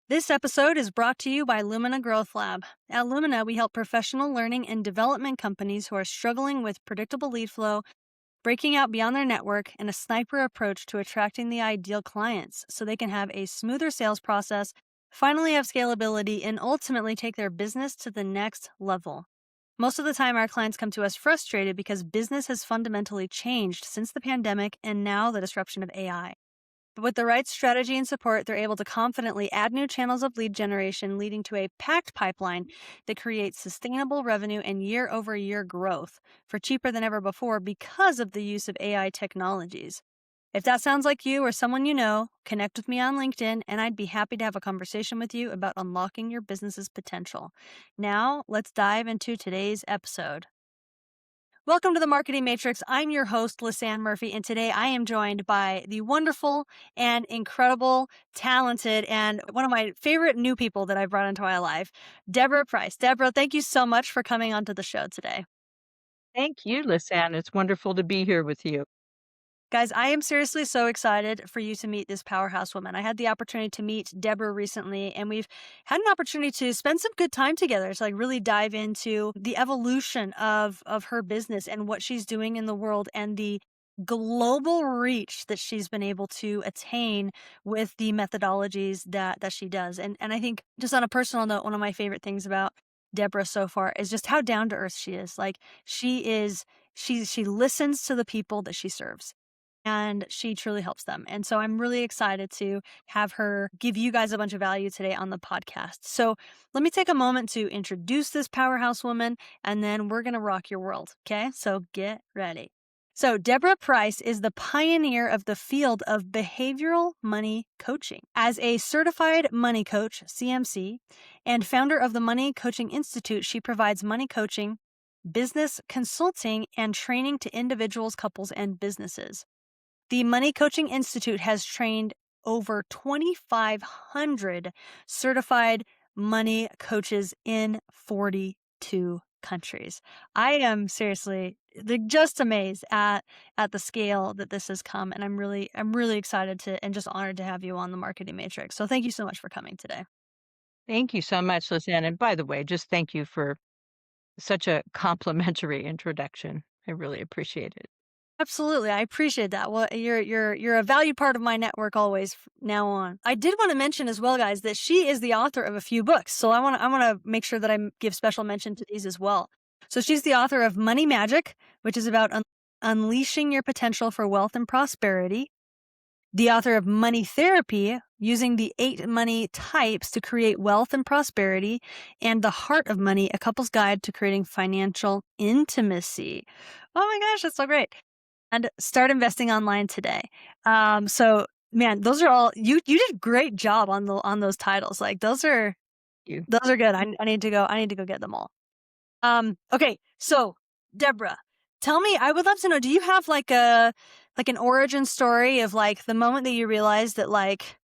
This episode is brought to you by Lumina Growth Lab. At Lumina, we help professional learning and development companies who are struggling with predictable lead flow, breaking out beyond their network, and a sniper approach to attracting the ideal clients so they can have a smoother sales process, finally have scalability, and ultimately take their business to the next level. Most of the time, our clients come to us frustrated because business has fundamentally changed since the pandemic and now the disruption of AI. But with the right strategy and support, they're able to confidently add new channels of lead generation, leading to a packed pipeline that creates sustainable revenue and year-over-year growth for cheaper than ever before because of the use of AI technologies. If that sounds like you or someone you know, connect with me on LinkedIn, and I'd be happy to have a conversation with you about unlocking your business's potential. Now, let's dive into today's episode. Welcome to the Marketing Matrix. I'm your host, Lisanne Murphy, and today I am joined by the wonderful and incredible, talented, and one of my favorite new people that I've brought into my life, Deborah Price. Deborah, thank you so much for coming onto the show today. Thank you, Lisanne. It's wonderful to be here with you. Guys, I am seriously so excited for you to meet this powerhouse woman. I had the opportunity to meet Deborah recently, and we've had an opportunity to spend some good time together to really dive into the evolution of her business and what she's doing in the world and the global reach that she's been able to attain with the methodologies that she does. And I think, just on a personal note, one of my favorite things about Deborah so far is just how down to earth she is. She listens to the people that she serves, and she truly helps them. And so I'm really excited to have her give you guys a bunch of value today on the podcast. So let me take a moment to introduce this powerhouse woman, and then we're going to rock your world. Okay, so get ready. So Deborah Price is the pioneer of the field of behavioral money coaching. As a certified money coach, CMC, and founder of the Money Coaching Institute, she provides money coaching, business consulting, and training to individuals, couples, and businesses. The Money Coaching Institute has trained over 2,500 certified money coaches in 42 countries. I am seriously just amazed at the scale that this has come, and I'm really excited to and just honored to have you on the Marketing Matrix. So thank you so much for coming today. Thank you so much, Lisanne. And by the way, just thank you for such a complimentary introduction. I really appreciate it. Absolutely. I appreciate that. Well, you're a valued part of my network always now on. I did want to mention as well, guys, that she is the author of a few books. So I want to make sure that I give special mention to these as well. So she's the author of Money Magic, which is about unleashing your potential for wealth and prosperity. The author of Money Therapy, using the 8 money types to create wealth and prosperity, and The Heart of Money, a couple's guide to creating financial intimacy. Oh my gosh, that's so great. And Start Investing Online Today. So man, those are all you did a great job on those titles. Like those are You. good. I need to go get them all. Okay, so Deborah, tell me, I would love to know, do you have like an origin story of like the moment that you realized that like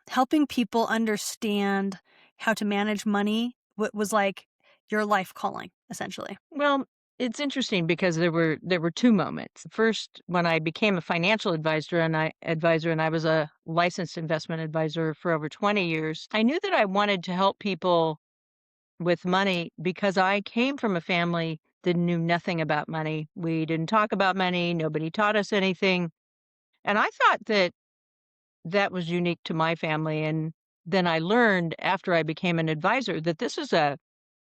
helping people understand how to manage money was like your life calling, essentially? Well, it's interesting because there were two moments. First, when I became a financial advisor and I was a licensed investment advisor for over 20 years, I knew that I wanted to help people with money because I came from a family that knew nothing about money. We didn't talk about money. Nobody taught us anything. And I thought that that was unique to my family. And then I learned after I became an advisor that this is a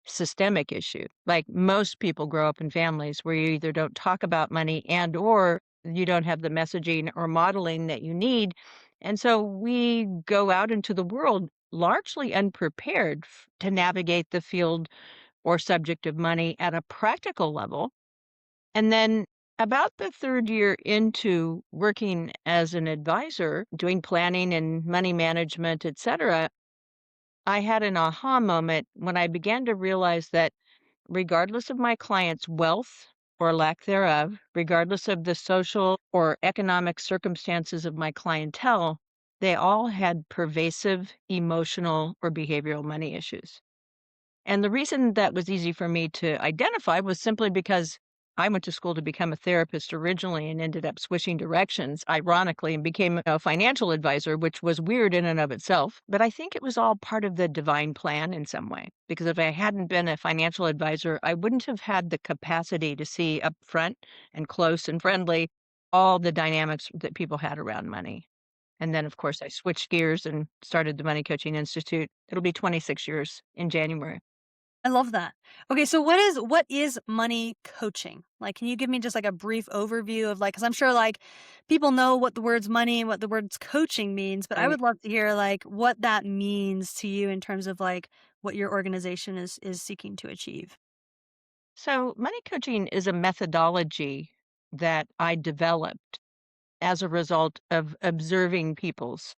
systemic issue. Like most people grow up in families where you either don't talk about money and or you don't have the messaging or modeling that you need. And so we go out into the world largely unprepared to navigate the field or subject of money at a practical level. And then about the third year into working as an advisor, doing planning and money management, et cetera, I had an aha moment when I began to realize that regardless of my clients' wealth or lack thereof, regardless of the social or economic circumstances of my clientele, they all had pervasive emotional or behavioral money issues. And the reason that was easy for me to identify was simply because I went to school to become a therapist originally and ended up switching directions, ironically, and became a financial advisor, which was weird in and of itself. But I think it was all part of the divine plan in some way. Because if I hadn't been a financial advisor, I wouldn't have had the capacity to see up front and close and friendly all the dynamics that people had around money. And then, of course, I switched gears and started the Money Coaching Institute. It'll be 26 years in January. I love that. Okay, so what is money coaching? Like, can you give me just like a brief overview of like, because I'm sure like people know what the words money and what the words coaching means, but I Right. would love to hear like what that means to you in terms of like what your organization is seeking to achieve. So, money coaching is a methodology that I developed as a result of observing people's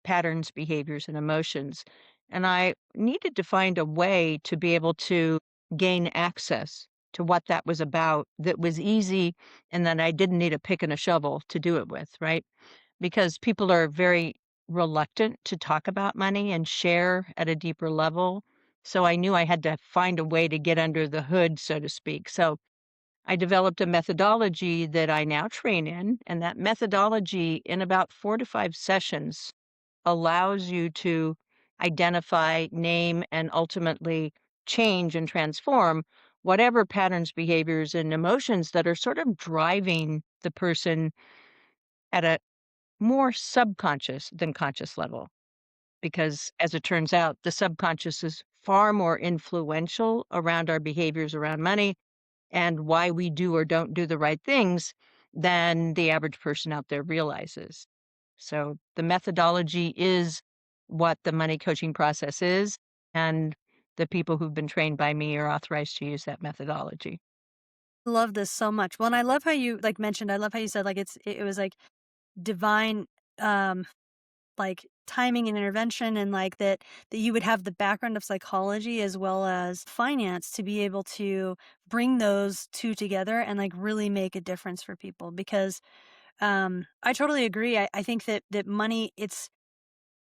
patterns, behaviors, and emotions. And I needed to find a way to be able to gain access to what that was about that was easy and that I didn't need a pick and a shovel to do it with, right? Because people are very reluctant to talk about money and share at a deeper level. So I knew I had to find a way to get under the hood, so to speak. So I developed a methodology that I now train in, and that methodology in about 4 to 5 sessions allows you to identify, name, and ultimately change and transform whatever patterns, behaviors, and emotions that are sort of driving the person at a more subconscious than conscious level. Because as it turns out, the subconscious is far more influential around our behaviors around money and why we do or don't do the right things than the average person out there realizes. So the methodology is what the money coaching process is, and the people who've been trained by me are authorized to use that methodology. I love this so much. Well, and I love how you like mentioned, I love how you said like it was like divine um like timing and intervention and like that you would have the background of psychology as well as finance to be able to bring those two together and like really make a difference for people because I totally agree. I think that money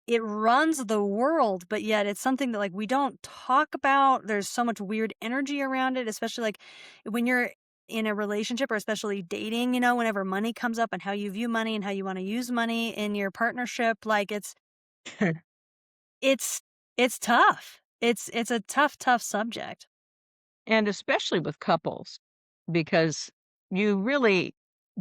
it runs the world, but yet it's something that like we don't talk about. There's so much weird energy around it, especially like when you're in a relationship or especially dating, whenever money comes up and how you view money and how you want to use money in your partnership, like it's it's tough. It's a tough subject. And especially with couples, because you really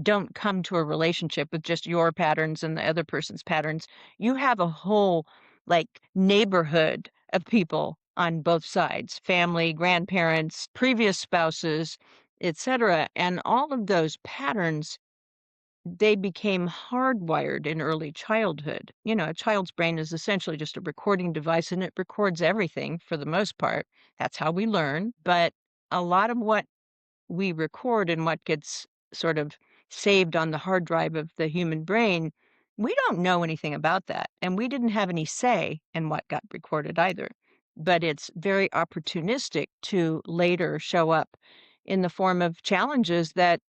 don't come to a relationship with just your patterns and the other person's patterns. You have a whole like neighborhood of people on both sides, family, grandparents, previous spouses, etc. And all of those patterns, they became hardwired in early childhood. You know, a child's brain is essentially just a recording device and it records everything for the most part. That's how we learn. But a lot of what we record and what gets sort of saved on the hard drive of the human brain, we don't know anything about that. And we didn't have any say in what got recorded either. But it's very opportunistic to later show up in the form of challenges that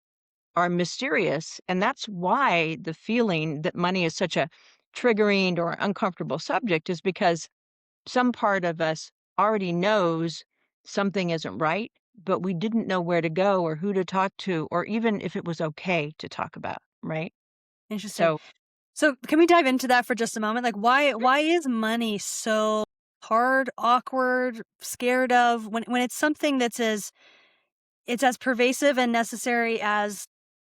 are mysterious. And that's why the feeling that money is such a triggering or uncomfortable subject is because some part of us already knows something isn't right, but we didn't know where to go or who to talk to, or even if it was okay to talk about, right? Interesting. So, So can we dive into that for just a moment? Like why is money so hard, awkward, scared of when it's something it's as pervasive and necessary as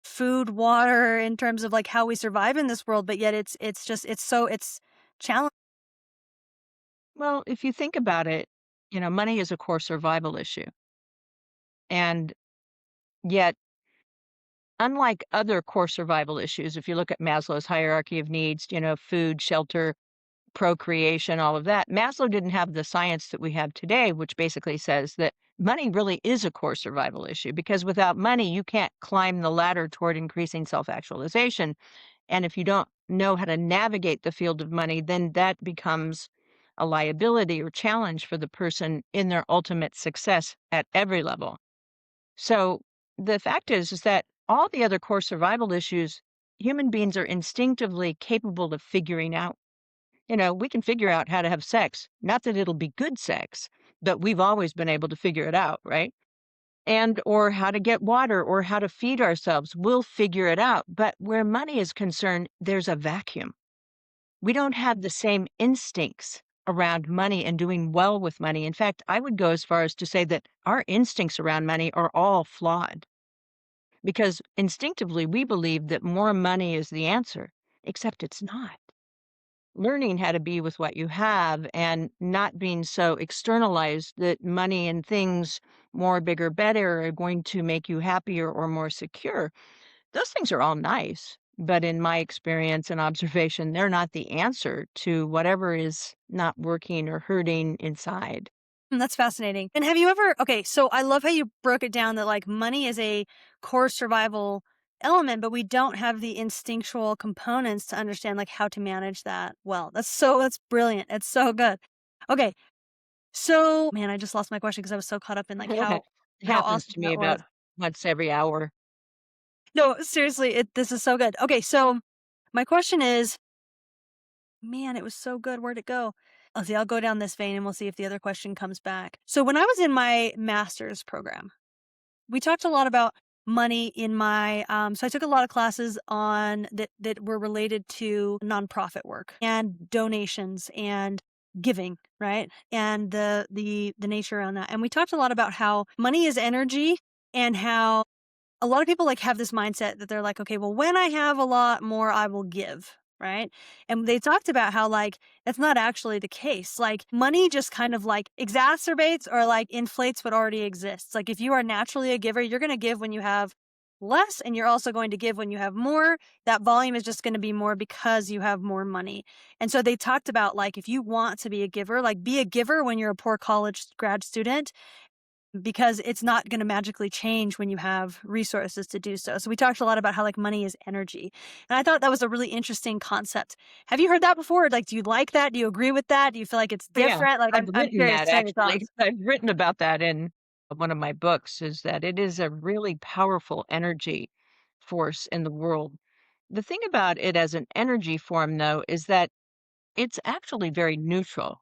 food, water in terms of like how we survive in this world, but yet it's just it's challenging. well, if you think about it, you know, money is a core survival issue. And yet, unlike other core survival issues, if you look at Maslow's hierarchy of needs, you know, food, shelter, procreation, all of that. Maslow didn't have the science that we have today, which basically says that money really is a core survival issue because without money, you can't climb the ladder toward increasing self actualization. And if you don't know how to navigate the field of money, then that becomes a liability or challenge for the person in their ultimate success at every level. So the fact is that all the other core survival issues, human beings are instinctively capable of figuring out. You know, we can figure out how to have sex. Not that it'll be good sex, but we've always been able to figure it out, right? and or how to get water or how to feed ourselves. We'll figure it out. But where money is concerned, there's a vacuum. We don't have the same instincts around money and doing well with money. In fact, I would go as far as to say that our instincts around money are all flawed because instinctively we believe that more money is the answer, except it's not. Learning how to be with what you have and not being so externalized that money and things more, bigger, better are going to make you happier or more secure. Those things are all nice, but in my experience and observation, they're not the answer to whatever is not working or hurting inside. That's fascinating. And have you ever okay, so I love how you broke it down that, like, money is a core survival element, but we don't have the instinctual components to understand, like, how to manage that well. That's brilliant. It's so good. Okay, so man, I just lost my question because I was so caught up in, like, It how happens awesome to me that about was. once every hour. No, seriously, this is so good. Okay, so my question is man, it was so good. Where'd it go? Let's see, I'll go down this vein and we'll see if the other question comes back. So when I was in my master's program, we talked a lot about money in my so I took a lot of classes on that were related to nonprofit work and donations and giving, right? And the nature around that. And we talked a lot about how money is energy and how a lot of people like have this mindset that they're like, okay, well, when I have a lot more, I will give. Right. And they talked about how, like, that's not actually the case. Like, money just kind of like exacerbates or like inflates what already exists. Like, if you are naturally a giver, you're going to give when you have less, and you're also going to give when you have more. That volume is just going to be more because you have more money. And so they talked about, like, if you want to be a giver, like, be a giver when you're a poor college grad student because it's not gonna magically change when you have resources to do so. So we talked a lot about how, like, money is energy, and I thought that was a really interesting concept. Have you heard that before? Like, do you like that? Do you agree with that? Do you feel like it's Oh, yeah, different? Like, I've I'm written curious that to know your actually. thoughts. I've written about that in one of my books, is that it is a really powerful energy force in the world. The thing about it as an energy form, though, is that it's actually very neutral.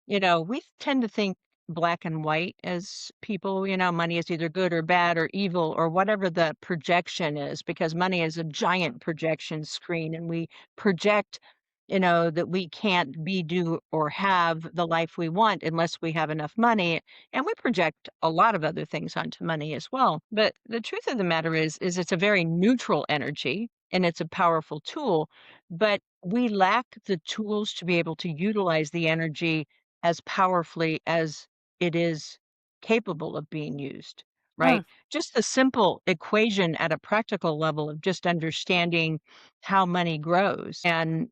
We tend to think black and white as people, money is either good or bad or evil or whatever the projection is, because money is a giant projection screen and we project, that we can't be, do, or have the life we want unless we have enough money. And we project a lot of other things onto money as well. But the truth of the matter is it's a very neutral energy and it's a powerful tool, but we lack the tools to be able to utilize the energy as powerfully as it is capable of being used, Mm, right? Just the simple equation at a practical level of just understanding how money grows and,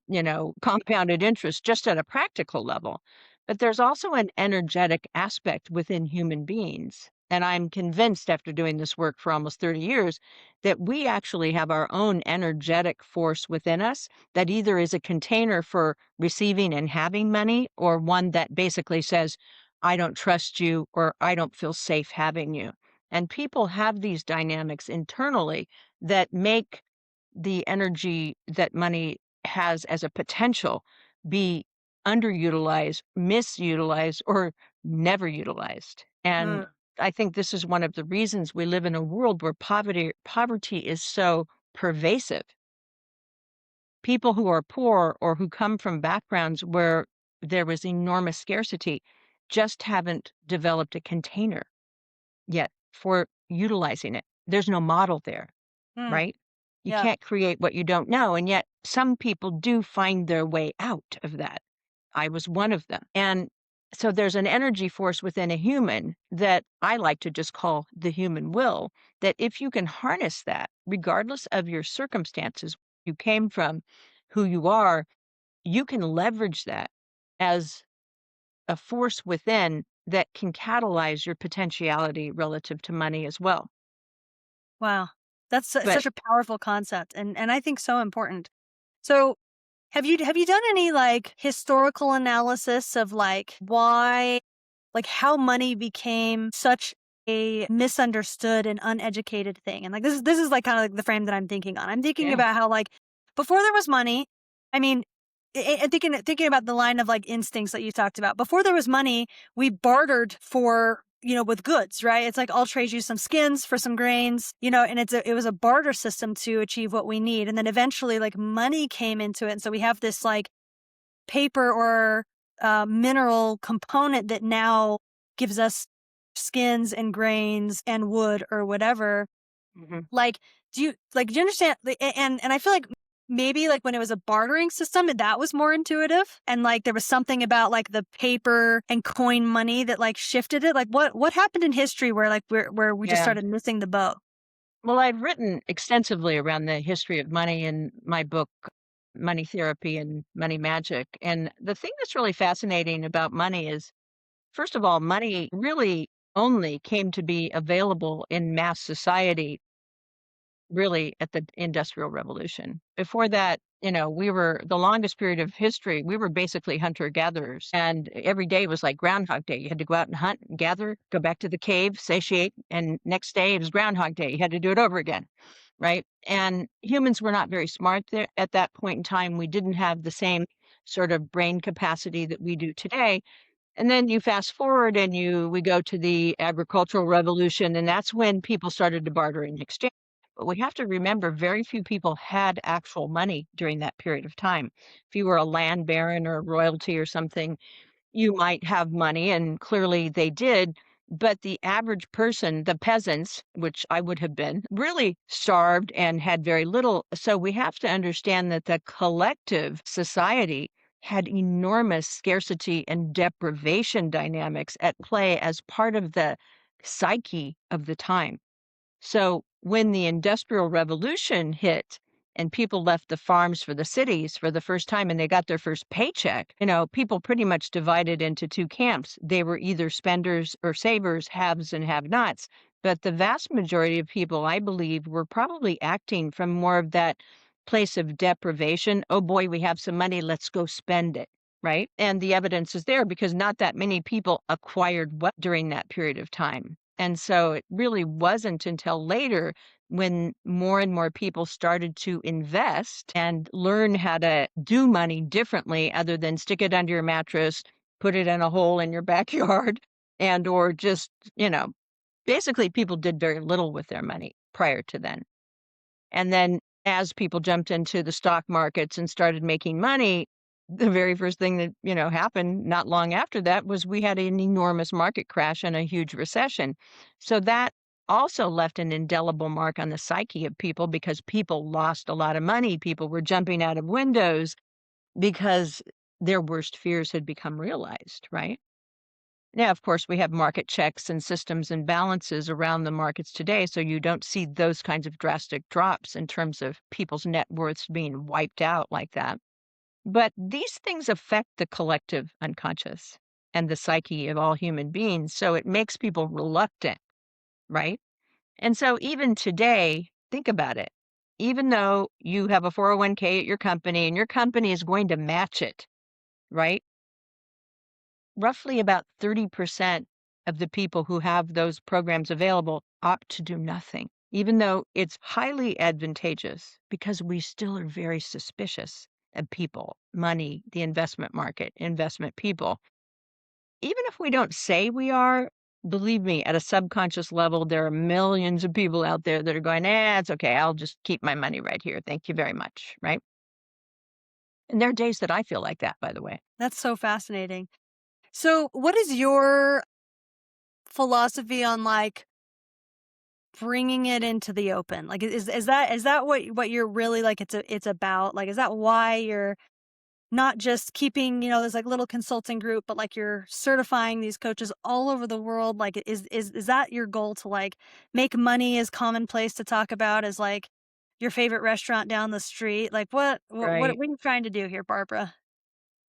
compounded interest just at a practical level. But there's also an energetic aspect within human beings. And I'm convinced after doing this work for almost 30 years that we actually have our own energetic force within us that either is a container for receiving and having money, or one that basically says, I don't trust you or I don't feel safe having you. And people have these dynamics internally that make the energy that money has as a potential be underutilized, misutilized, or never utilized. And mm, I think this is one of the reasons we live in a world where poverty is so pervasive. People who are poor or who come from backgrounds where there was enormous scarcity just haven't developed a container yet for utilizing it. There's no model there, mm, right? You yeah. can't create what you don't know. And yet some people do find their way out of that. I was one of them. And so there's an energy force within a human that I like to just call the human will, that if you can harness that, regardless of your circumstances, you came from, who you are, you can leverage that as a force within that can catalyze your potentiality relative to money as well. Wow. That's But such a powerful concept and I think so important. So have you done any, like, historical analysis of, like, why like, how money became such a misunderstood and uneducated thing? And, like, this is, like, kinda like the frame that I'm thinking on. I'm thinking yeah, about how, like, before there was money, I mean, thinking about the line of, like, instincts that you talked about. Before there was money, we bartered for, with goods, right? It's like I'll trade you some skins for some grains, and it was a barter system to achieve what we need. And then eventually like money came into it. And so we have this like paper or mineral component that now gives us skins and grains and wood or whatever. Mhm. Like, do you understand? And I feel like maybe like when it was a bartering system, that was more intuitive, and like there was something about like the paper and coin money that like shifted it. Like what happened in history where like where we just Yeah. started missing the boat? Well, I've written extensively around the history of money in my book, Money Therapy and Money Magic. And the thing that's really fascinating about money is, first of all, money really only came to be available in mass society really at the Industrial Revolution. Before that, we were the longest period of history, we were basically hunter gatherers. And every day was like Groundhog Day. You had to go out and hunt, and gather, go back to the cave, satiate. And next day it was Groundhog Day. You had to do it over again. Right. And humans were not very smart there at that point in time. We didn't have the same sort of brain capacity that we do today. And then you fast forward and we go to the agricultural revolution, and that's when people started to barter and exchange. But we have to remember very few people had actual money during that period of time. If you were a land baron or a royalty or something, you might have money, and clearly they did. But the average person, the peasants, which I would have been, really starved and had very little. So we have to understand that the collective society had enormous scarcity and deprivation dynamics at play as part of the psyche of the time. So when the Industrial Revolution hit and people left the farms for the cities for the first time and they got their first paycheck, people pretty much divided into two camps. They were either spenders or savers, haves and have nots. But the vast majority of people, I believe, were probably acting from more of that place of deprivation. Oh boy, we have some money, let's go spend it. Right. And the evidence is there because not that many people acquired what during that period of time. And so it really wasn't until later when more and more people started to invest and learn how to do money differently other than stick it under your mattress, put it in a hole in your backyard, and or just, basically people did very little with their money prior to then. And then as people jumped into the stock markets and started making money, the very first thing that, happened not long after that was we had an enormous market crash and a huge recession. So that also left an indelible mark on the psyche of people because people lost a lot of money. People were jumping out of windows because their worst fears had become realized, right? Now, of course, we have market checks and systems and balances around the markets today, so you don't see those kinds of drastic drops in terms of people's net worths being wiped out like that. But these things affect the collective unconscious and the psyche of all human beings, so it makes people reluctant, right? And so even today, think about it. Even though you have a 401k at your company and your company is going to match it, right? Roughly about 30% of the people who have those programs available opt to do nothing, even though it's highly advantageous because we still are very suspicious of people, money, the investment market, investment people. Even if we don't say we are, believe me, at a subconscious level, there are millions of people out there that are going, it's okay. I'll just keep my money right here. Thank you very much. Right. And there are days that I feel like that, by the way. That's so fascinating. So, what is your philosophy on like bringing it into the open? Like, is that what you're really like? It's about like, is that why you're not just keeping, this like little consulting group, but like you're certifying these coaches all over the world? Like, is that your goal to like make money as commonplace to talk about as like your favorite restaurant down the street? Like, what Right. are you trying to do here, Barbara?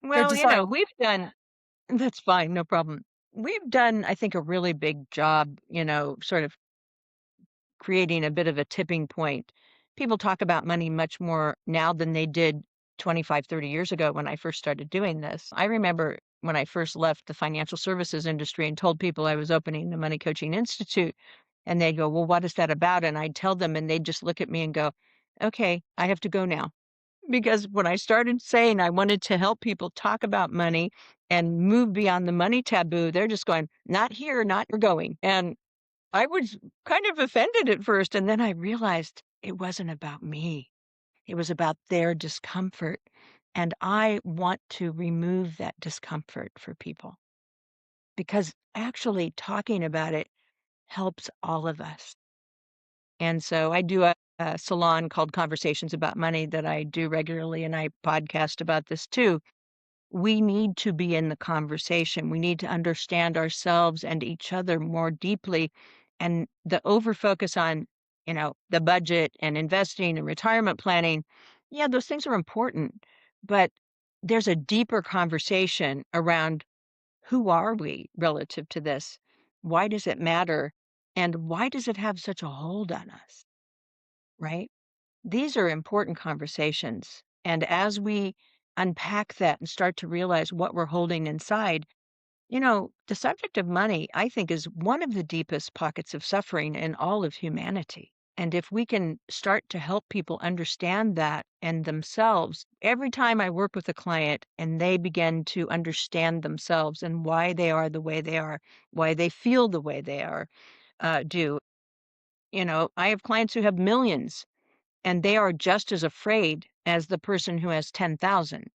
Or Well, just sorry. we've done that's fine, no problem. We've done, I think, a really big job, sort of creating a bit of a tipping point. People talk about money much more now than they did 25, 30 years ago when I first started doing this. I remember when I first left the financial services industry and told people I was opening the Money Coaching Institute, and they'd go, well, what is that about? And I'd tell them, and they'd just look at me and go, okay, I have to go now. Because when I started saying I wanted to help people talk about money and move beyond the money taboo, they're just going, not here, not you're going. And I was kind of offended at first. And then I realized it wasn't about me. It was about their discomfort. And I want to remove that discomfort for people because actually talking about it helps all of us. And so I do a salon called Conversations About Money that I do regularly, and I podcast about this too. We need to be in the conversation. We need to understand ourselves and each other more deeply. And the over focus on, the budget and investing and retirement planning, yeah, those things are important. But there's a deeper conversation around who are we relative to this? Why does it matter? And why does it have such a hold on us? Right? These are important conversations. And as we unpack that and start to realize what we're holding inside, the subject of money, I think, is one of the deepest pockets of suffering in all of humanity. And if we can start to help people understand that and themselves, every time I work with a client and they begin to understand themselves and why they are the way they are, why they feel the way they are, I have clients who have millions and they are just as afraid as the person who has 10,000.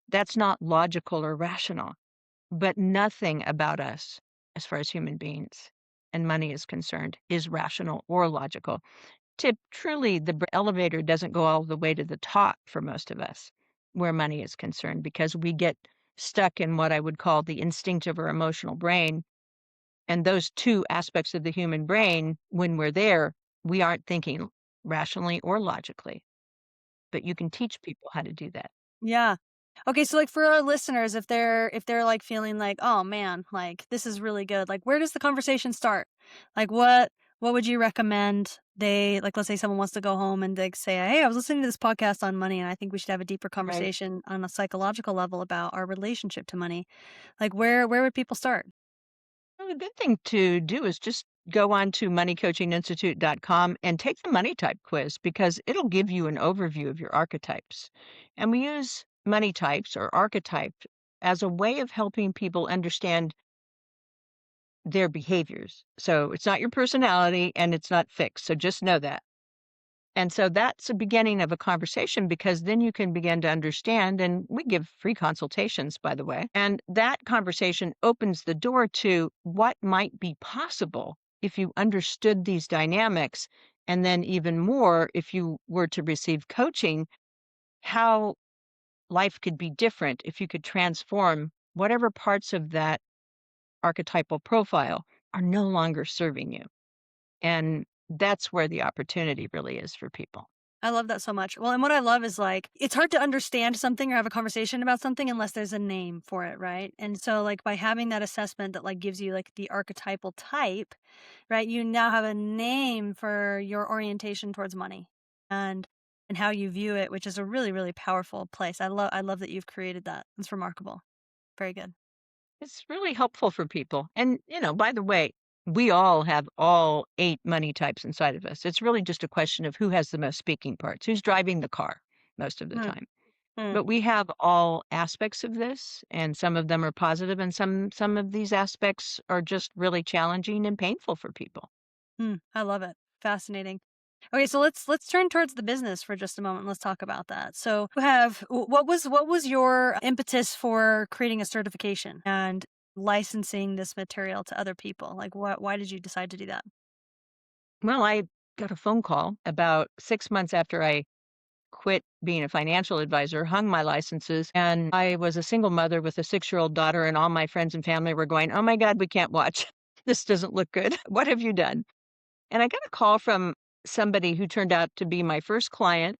That's not logical or rational, but nothing about us, as far as human beings and money is concerned, is rational or logical. Truly, the elevator doesn't go all the way to the top for most of us where money is concerned because we get stuck in what I would call the instinctive or emotional brain. And those two aspects of the human brain, when we're there, we aren't thinking rationally or logically. But you can teach people how to do that. Yeah. Okay, so like for our listeners, if they're like feeling like, oh man, like this is really good, like where does the conversation start? Like what would you recommend they like let's say someone wants to go home and they say, hey, I was listening to this podcast on money and I think we should have a deeper Right. conversation on a psychological level about our relationship to money. Like where would people start? Well, the good thing to do is just go on to moneycoachinginstitute.com and take the money type quiz because it'll give you an overview of your archetypes. And we use money types or archetype as a way of helping people understand their behaviors. So it's not your personality and it's not fixed. So just know that. And so that's the beginning of a conversation because then you can begin to understand. And we give free consultations, by the way. And that conversation opens the door to what might be possible if you understood these dynamics. And then, even more, if you were to receive coaching, how life could be different if you could transform whatever parts of that archetypal profile are no longer serving you. And that's where the opportunity really is for people. I love that so much. Well, and what I love is like it's hard to understand something or have a conversation about something unless there's a name for it, right? And so like by having that assessment that like gives you like the archetypal type, right? You now have a name for your orientation towards money and how you view it, which is a really really powerful place. I love that you've created that. It's remarkable. Very good. It's really helpful for people. And, by the way, we all have all 8 money types inside of us. It's really just a question of who has the most speaking parts, who's driving the car most of the Mm, time. mm, But we have all aspects of this, and some of them are positive, and some of these aspects are just really challenging and painful for people. I love it. Fascinating. Okay, so let's turn towards the business for just a moment. Let's talk about that. So, what was your impetus for creating a certification and licensing this material to other people? Like, why did you decide to do that? Well, I got a phone call about 6 months after I quit being a financial advisor, hung my licenses, and I was a single mother with a 6-year-old daughter, and all my friends and family were going, "Oh my God, we can't watch. This doesn't look good. What have you done?" And I got a call from somebody who turned out to be my first client,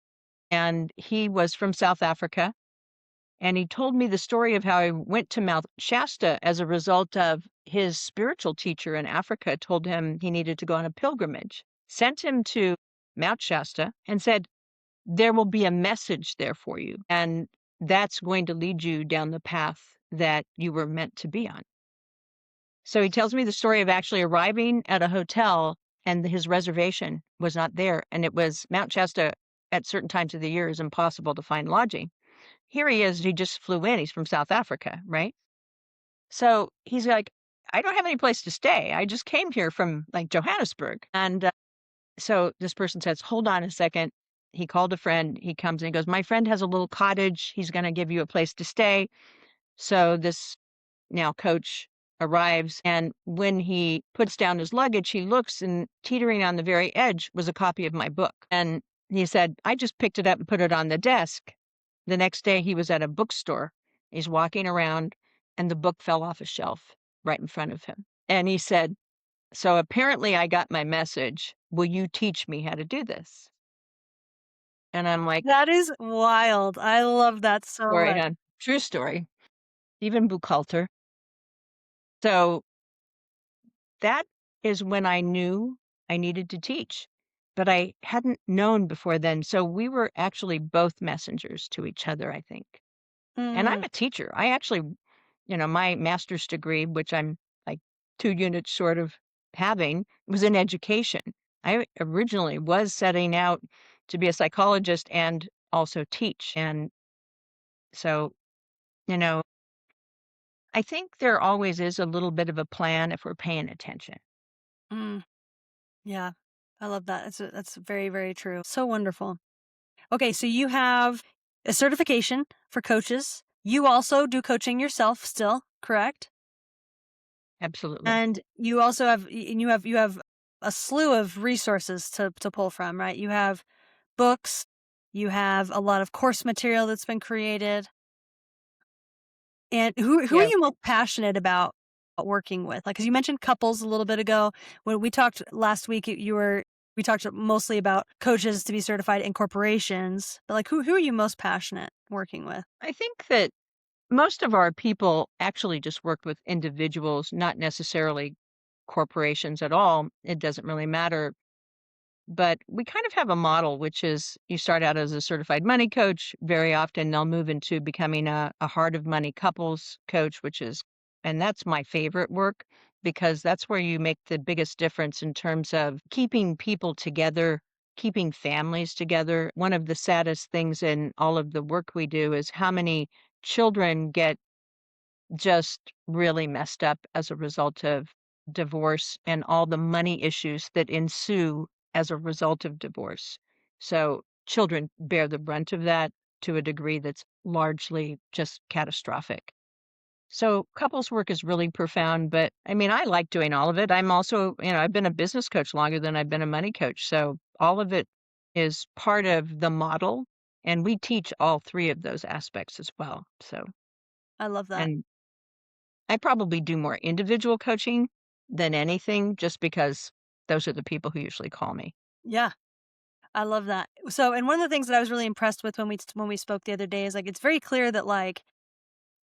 and he was from South Africa. And he told me the story of how he went to Mount Shasta as a result of his spiritual teacher in Africa told him he needed to go on a pilgrimage, sent him to Mount Shasta, and said, there will be a message there for you. And that's going to lead you down the path that you were meant to be on. So he tells me the story of actually arriving at a hotel and his reservation was not there. And it was Mount Shasta at certain times of the year is impossible to find lodging. here he is. He just flew in. He's from South Africa, right? So he's like, I don't have any place to stay. I just came here from like Johannesburg. And so this person says, hold on a second. He called a friend. He comes and he goes, my friend has a little cottage. He's going to give you a place to stay. So this now coach arrives. And when he puts down his luggage, he looks and teetering on the very edge was a copy of my book. And he said, I just picked it up and put it on the desk. The next day he was at a bookstore. He's walking around and the book fell off a shelf right in front of him. And he said, so apparently I got my message. Will you teach me how to do this? And I'm like, That is wild. I love that so right much. on. True story. Even Buchalter. So that is when I knew I needed to teach, but I hadn't known before then. So we were actually both messengers to each other, I think. And I'm Mm, a teacher. I actually, my master's degree, which I'm like 2 units short of having, was in education. I originally was setting out to be a psychologist and also teach. And so, you know, I think there always is a little bit of a plan if we're paying attention. mm, yeah. I love that. That's very, very true. So wonderful. Okay, so you have a certification for coaches. You also do coaching yourself still, correct? Absolutely. And you also have you have a slew of resources to pull from, right? You have books, you have a lot of course material that's been created. And who are Yeah. you most passionate about working with? Like, 'cause you mentioned couples a little bit ago. When we talked last week, we talked mostly about coaches to be certified in corporations. But like, who are you most passionate working with? I think that most of our people actually just work with individuals, not necessarily corporations at all. It doesn't really matter. But we kind of have a model, which is you start out as a certified money coach. Very often they'll move into becoming a heart of money couples coach, and that's my favorite work because that's where you make the biggest difference in terms of keeping people together, keeping families together. One of the saddest things in all of the work we do is how many children get just really messed up as a result of divorce and all the money issues that ensue as a result of divorce. So children bear the brunt of that to a degree that's largely just catastrophic. So couples work is really profound, but I mean, I like doing all of it. I'm also, I've been a business coach longer than I've been a money coach. So all of it is part of the model. And we teach all three of those aspects as well. So, I love that. and I probably do more individual coaching than anything just because those are the people who usually call me. Yeah, I love that. So, and one of the things that I was really impressed with when we spoke the other day is like it's very clear that like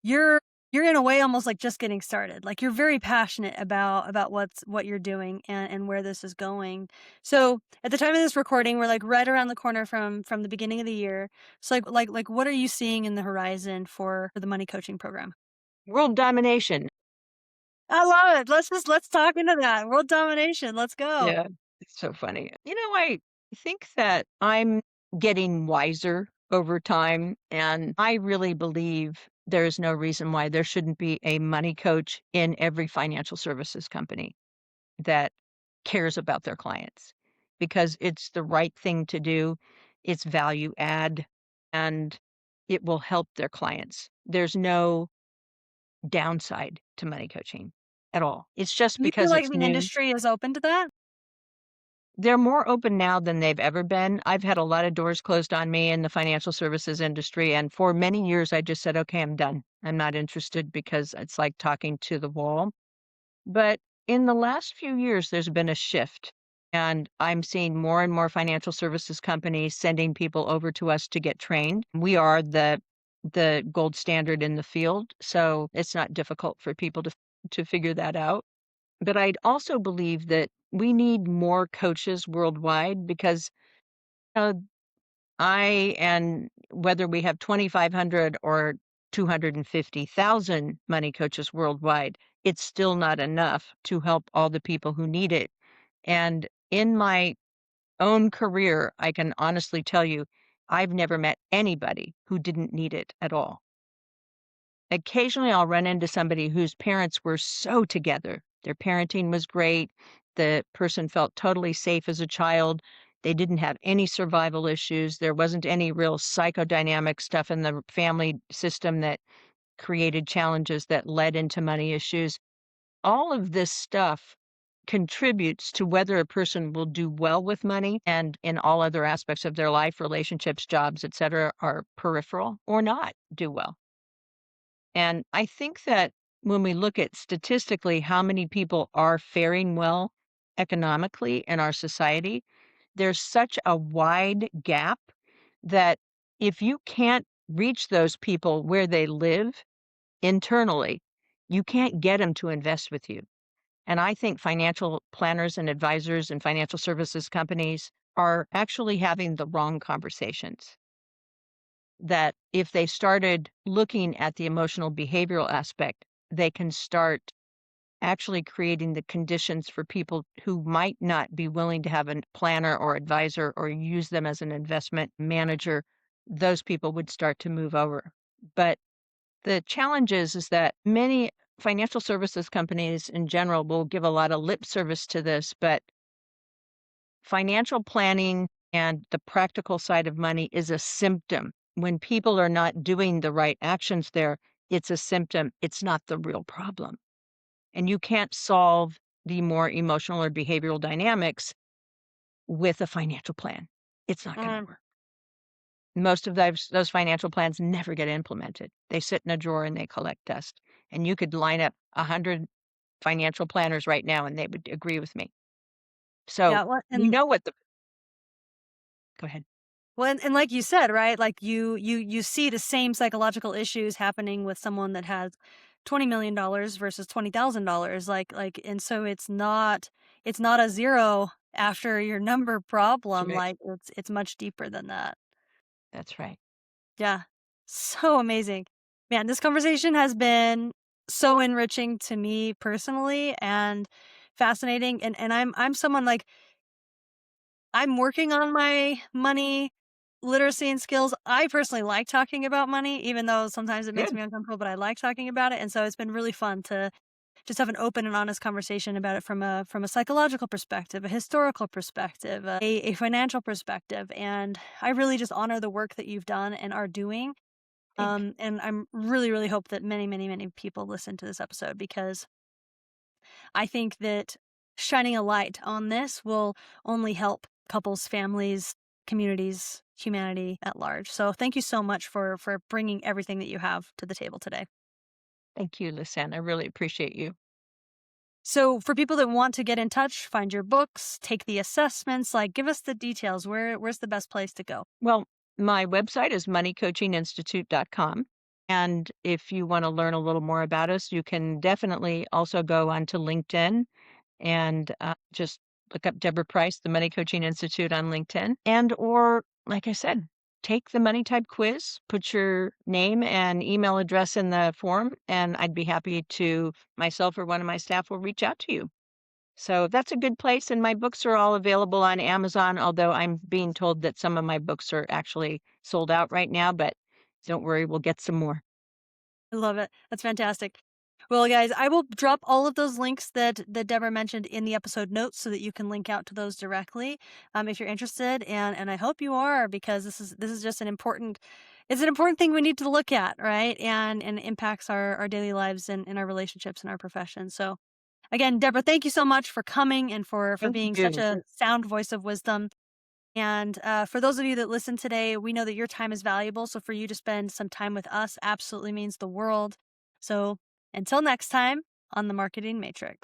you're you're in a way almost like just getting started. Like you're very passionate about what you're doing and where this is going. So at the time of this recording, we're like right around the corner from the beginning of the year. So like what are you seeing in the horizon for the money coaching program? World domination. I love it. Let's talk into that. World domination. Let's go. Yeah, it's so funny. I think that I'm getting wiser over time, and I really believe there's no reason why there shouldn't be a money coach in every financial services company that cares about their clients because it's the right thing to do. It's value add and it will help their clients. There's no downside to money coaching at all. It's just Do you feel because like it's the new. industry is open to that? They're more open now than they've ever been. I've had a lot of doors closed on me in the financial services industry. And for many years, I just said, okay, I'm done. I'm not interested because it's like talking to the wall. But in the last few years, there's been a shift. And I'm seeing more and more financial services companies sending people over to us to get trained. We are the gold standard in the field, so it's not difficult for people to figure that out. But I'd also believe that we need more coaches worldwide because uh, and whether we have 2,500 or 250,000 money coaches worldwide, it's still not enough to help all the people who need it. And in my own career, I can honestly tell you, I've never met anybody who didn't need it at all. Occasionally, I'll run into somebody whose parents were so together. Their parenting was great. The person felt totally safe as a child. They didn't have any survival issues. There wasn't any real psychodynamic stuff in the family system that created challenges that led into money issues. All of this stuff contributes to whether a person will do well with money, and in all other aspects of their life, relationships, jobs, etc., are peripheral or not do well. And I think that when we look at statistically how many people are faring well economically in our society, there's such a wide gap that if you can't reach those people where they live internally, you can't get them to invest with you. And I think financial planners and advisors and financial services companies are actually having the wrong conversations. That if they started looking at the emotional behavioral aspect, they can start actually creating the conditions for people who might not be willing to have a planner or advisor or use them as an investment manager. Those people would start to move over. But the challenge is that many financial services companies in general will give a lot of lip service to this, but financial planning and the practical side of money is a symptom. When people are not doing the right actions there, it's a symptom. It's not the real problem. And you can't solve the more emotional or behavioral dynamics with a financial plan. It's not going to Mm, work. Most of those financial plans never get implemented. They sit in a drawer and they collect dust. And you could line up 100 financial planners right now and they would agree with me. So yeah, well, we and know what the go ahead. and like you said, right? Like you see the same psychological issues happening with someone that has $20 million versus $20,000. And so it's not a zero after your number That's problem. right. Like it's much deeper than that. That's right. Yeah. So amazing. Man, this conversation has been so enriching to me personally and fascinating. And I'm someone like I'm working on my money literacy and skills. I personally like talking about money, even though sometimes it makes Good. me uncomfortable, but I like talking about it. And so it's been really fun to just have an open and honest conversation about it from a psychological perspective, a historical perspective, a financial perspective. And I really just honor the work that you've done and are doing. Thanks. And I'm really, really hope that many, many, many people listen to this episode because I think that shining a light on this will only help couples, families, communities, humanity at large. So thank you so much for bringing everything that you have to the table today. Thank you, Lisanne. I really appreciate you. So for people that want to get in touch, find your books, take the assessments, like give us the details. Where's the best place to go? Well, my website is moneycoachinginstitute.com. And if you want to learn a little more about us, you can definitely also go onto LinkedIn and just look up Deborah Price, the Money Coaching Institute on LinkedIn. And, or like I said, take the money type quiz, put your name and email address in the form, and I'd be happy to, myself or one of my staff will reach out to you. So that's a good place, and my books are all available on Amazon, although I'm being told that some of my books are actually sold out right now, but don't worry, we'll get some more. I love it. That's fantastic. Well, guys, I will drop all of those links that Deborah mentioned in the episode notes so that you can link out to those directly, if you're interested. And I hope you are because this is just an important thing we need to look at, right? And it impacts our daily lives and our relationships and our profession. So again, Deborah, thank you so much for coming and for Thank being such you. a sound voice of wisdom. And for those of you that listen today, we know that your time is valuable. So for you to spend some time with us absolutely means the world. So until next time on the Marketing Matrix.